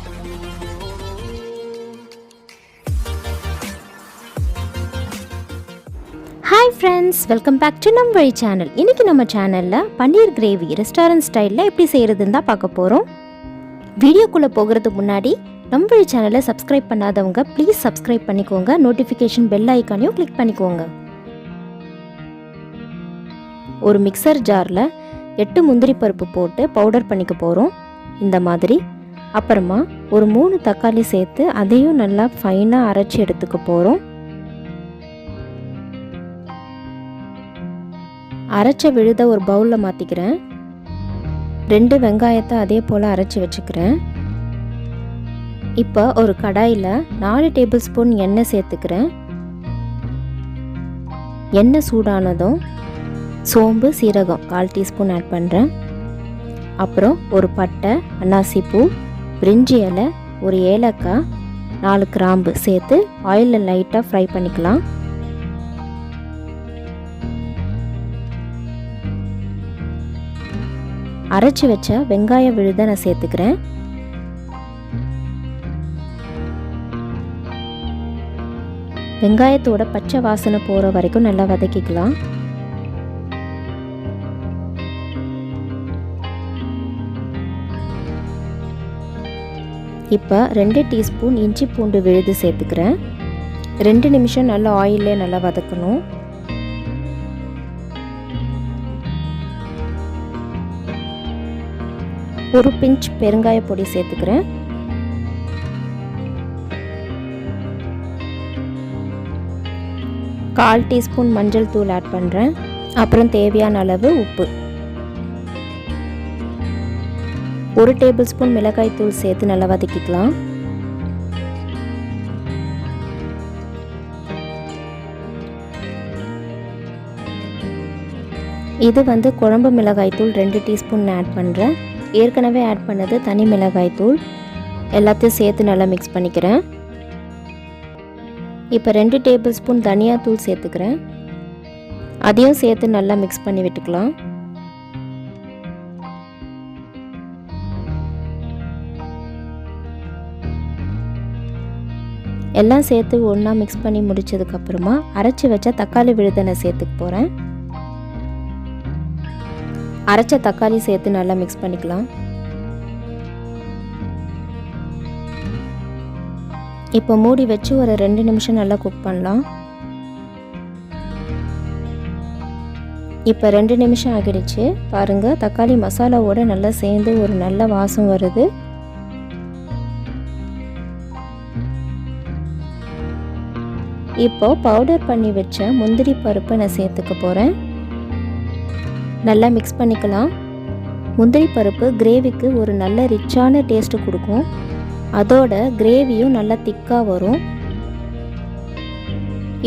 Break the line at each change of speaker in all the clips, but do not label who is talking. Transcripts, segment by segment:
Hi friends, welcome back to Namvazhi channel. இன்றைக்கி நம்ம சேனலில் பன்னீர் கிரேவி ரெஸ்டாரண்ட் ஸ்டைலில் எப்படி செய்கிறதுன்னு தான் பார்க்க போகிறோம். வீடியோக்குள்ளே போகிறதுக்கு முன்னாடி நம்வழி சேனலை சப்ஸ்கிரைப் பண்ணாதவங்க ப்ளீஸ் சப்ஸ்கிரைப் பண்ணிக்கோங்க. நோட்டிஃபிகேஷன் பெல் ஐக்கானையும் கிளிக் பண்ணிக்கோங்க. ஒரு மிக்சர் ஜாரில் 8 முந்திரி பருப்பு போட்டு பவுடர் பண்ணிக்க போகிறோம் இந்த மாதிரி. அப்புறமா ஒரு 3 தக்காளி சேர்த்து அதையும் நல்லா ஃபைனாக அரைச்சி எடுத்துக்க போகிறோம். அரைச்ச விழுத ஒரு பவுலில் மாற்றிக்கிறேன். 2 வெங்காயத்தை அதே போல் அரைச்சி வச்சுக்கிறேன். இப்போ ஒரு கடாயில் 4 டேபிள் ஸ்பூன் எண்ணெய் சேர்த்துக்கிறேன். எண்ணெய் சூடானதும் சோம்பு சீரகம் 1/4 டீஸ்பூன் ஆட் பண்ணுறேன். அப்புறம் ஒரு பட்டை, அன்னாசிப்பூ, பிரிஞ்சி இலை, ஒரு ஏலக்காய், 4 கிராம்பு சேர்த்து ஆயிலில் லைட்டாக ஃப்ரை பண்ணிக்கலாம். அரைச்சி வச்ச வெங்காய விழுதை நான் சேர்த்துக்கிறேன். வெங்காயத்தோட பச்சை வாசனை போகிற வரைக்கும் நல்லா வதக்கிக்கலாம். இப்போ 2 டீஸ்பூன் இஞ்சி பூண்டு விழுது சேர்த்துக்கிறேன். 2 நிமிஷம் நல்லா ஆயிலே நல்லா வதக்கணும். ஒரு பிஞ்ச் பெருங்காய பொடி சேர்த்துக்கிறேன். கால் டீஸ்பூன் மஞ்சள் தூள் ஆட் பண்ணுறேன். அப்புறம் தேவையான அளவு உப்பு. 1 டேபிள் ஸ்பூன் மிளகாய் தூள் சேர்த்து நல்லா வதக்கிக்கலாம். இது குழம்பு மிளகாய் தூள் 2 டீஸ்பூன் ஆட் பண்ணுறேன். ஏற்கனவே ஆட் பண்ணது தனி மிளகாய் தூள். எல்லாத்தையும் சேர்த்து நல்லா மிக்ஸ் பண்ணிக்கிறேன். இப்போ 2 டேபிள் ஸ்பூன் தனியாத்தூள் சேர்த்துக்கிறேன். அதையும் சேர்த்து நல்லா மிக்ஸ் பண்ணி விட்டுக்கலாம். எல்லாம் சேர்த்து ஒன்றா மிக்ஸ் பண்ணி முடிச்சதுக்கப்புறமா அரைச்சி வச்ச தக்காளி விழுதனை சேர்த்துக்க போகிறேன். அரைச்ச தக்காளி சேர்த்து நல்லா மிக்ஸ் பண்ணிக்கலாம். இப்போ மூடி வச்சு ஒரு 2 நிமிஷம் நல்லா குக் பண்ணலாம். இப்போ 2 நிமிஷம் ஆகிடுச்சு. பாருங்கள், தக்காளி மசாலாவோட நல்லா சேர்ந்து ஒரு நல்ல வாசம் வருது. இப்போ பவுடர் பண்ணி வச்ச முந்திரி பருப்பை நான் சேர்த்துக்க போகிறேன். நல்லா மிக்ஸ் பண்ணிக்கலாம். முந்திரி பருப்பு கிரேவிக்கு ஒரு நல்ல ரிச்சான டேஸ்ட்டு கொடுக்கும். அதோட கிரேவியும் நல்லா திக்காக வரும்.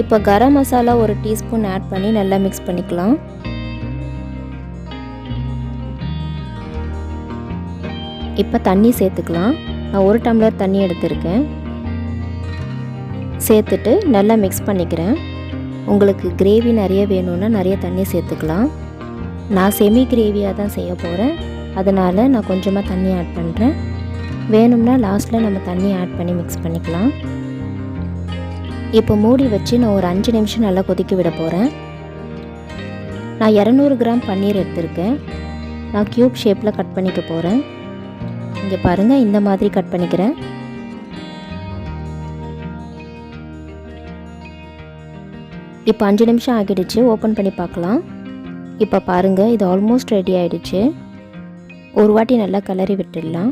இப்போ கரம் மசாலா ஒரு டீஸ்பூன் ஆட் பண்ணி நல்லா மிக்ஸ் பண்ணிக்கலாம். இப்போ தண்ணி சேர்த்துக்கலாம். நான் 1 டம்ளர் தண்ணி எடுத்திருக்கேன். சேர்த்துட்டு நல்லா மிக்ஸ் பண்ணிக்கிறேன். உங்களுக்கு கிரேவி நிறைய வேணும்னா நிறைய தண்ணி சேர்த்துக்கலாம். நான் செமி கிரேவியாக தான் செய்ய போகிறேன். அதனால் நான் கொஞ்சமாக தண்ணி ஆட் பண்ணுறேன். வேணும்னா லாஸ்ட்டில் நம்ம தண்ணி ஆட் பண்ணி மிக்ஸ் பண்ணிக்கலாம். இப்போ மூடி வச்சு நான் ஒரு 5 நிமிஷம் நல்லா கொதிக்க விட போகிறேன். நான் 200 கிராம் பன்னீர் எடுத்திருக்கேன். நான் க்யூப் ஷேப்பில் கட் பண்ணிக்க போகிறேன். இங்கே பாருங்கள், இந்த மாதிரி கட் பண்ணிக்கிறேன். இப்போ 5 நிமிஷம் ஆகிடுச்சு. ஓப்பன் பண்ணி பார்க்கலாம். இப்போ பாருங்கள், இது ஆல்மோஸ்ட் ரெடி ஆகிடுச்சு. ஒரு வாட்டி நல்லா கிளறி விட்டுடலாம்.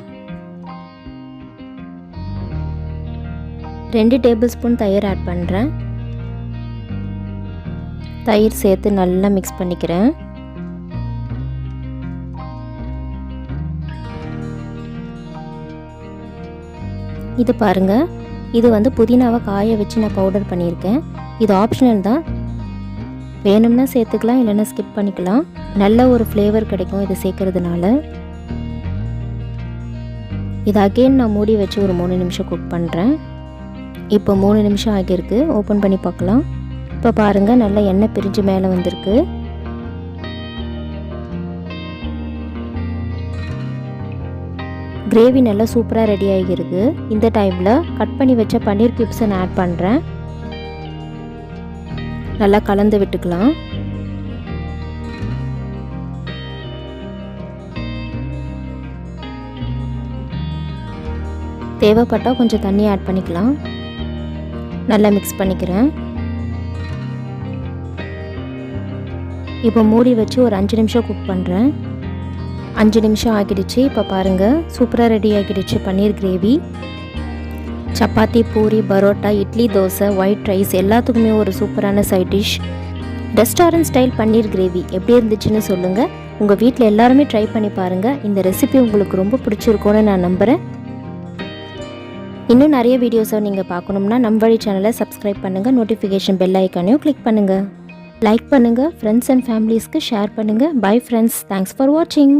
2 டேபிள் ஸ்பூன் தயிர் ஆட் பண்ணுறேன். தயிர் சேர்த்து நல்லா மிக்ஸ் பண்ணிக்கிறேன். இது பாருங்கள், இது புதினாவை காய வச்சு நான் பவுடர் பண்ணியிருக்கேன். இது ஆப்ஷனல் தான். வேணும்னா சேர்த்துக்கலாம், இல்லைன்னா ஸ்கிப் பண்ணிக்கலாம். நல்ல ஒரு ஃப்ளேவர் கிடைக்கும் இது சேர்க்கறதுனால. இது அகெயின் நான் மூடி வச்சு ஒரு 3 நிமிஷம் குக் பண்ணுறேன். இப்போ 3 நிமிஷம் ஆகியிருக்கு. ஓப்பன் பண்ணி பார்க்கலாம். இப்போ பாருங்கள், நல்லா எண்ணெய் பிரிஞ்சு மேலே வந்திருக்கு. கிரேவி நல்லா சூப்பராக ரெடி ஆகிருக்கு. இந்த டைமில் கட் பண்ணி வச்ச பன்னீர் கியூப்ஸை நான் ஆட் பண்ணுறேன். நல்லா கலந்து விட்டுக்கலாம். தேவைப்பட்டால் கொஞ்சம் தண்ணி ஆட் பண்ணிக்கலாம். நல்லா மிக்ஸ் பண்ணிக்கிறேன். இப்போ மூடி வச்சு ஒரு 5 நிமிஷம் குக் பண்ணுறேன். 5 நிமிஷம் ஆகிடுச்சு. இப்போ பாருங்கள், சூப்பராக ரெடி ஆகிடுச்சு paneer gravy. Chapati, puri, parotta, idli, dosa, white rice எல்லாத்துக்குமே ஒரு சூப்பரான side dish. Restaurant style paneer gravy எப்படி இருந்துச்சுன்னு சொல்லுங்கள். உங்கள் வீட்டில் எல்லாருமே ட்ரை பண்ணி பாருங்கள். இந்த ரெசிபி உங்களுக்கு ரொம்ப பிடிச்சிருக்கும்னு நான் நம்புகிறேன். இன்னும் நிறைய வீடியோஸை நீங்கள் பார்க்கணும்னா நம்வழி சேனலை சப்ஸ்கிரைப் பண்ணுங்கள். நோட்டிஃபிகேஷன் பெல் ஐக்கானையும் கிளிக் பண்ணுங்கள். லைக் பண்ணுங்கள். ஃப்ரெண்ட்ஸ் அண்ட் ஃபேமிலிஸ்க்கு ஷேர் பண்ணுங்கள். Bye friends. தேங்க்ஸ் ஃபார் வாட்சிங்.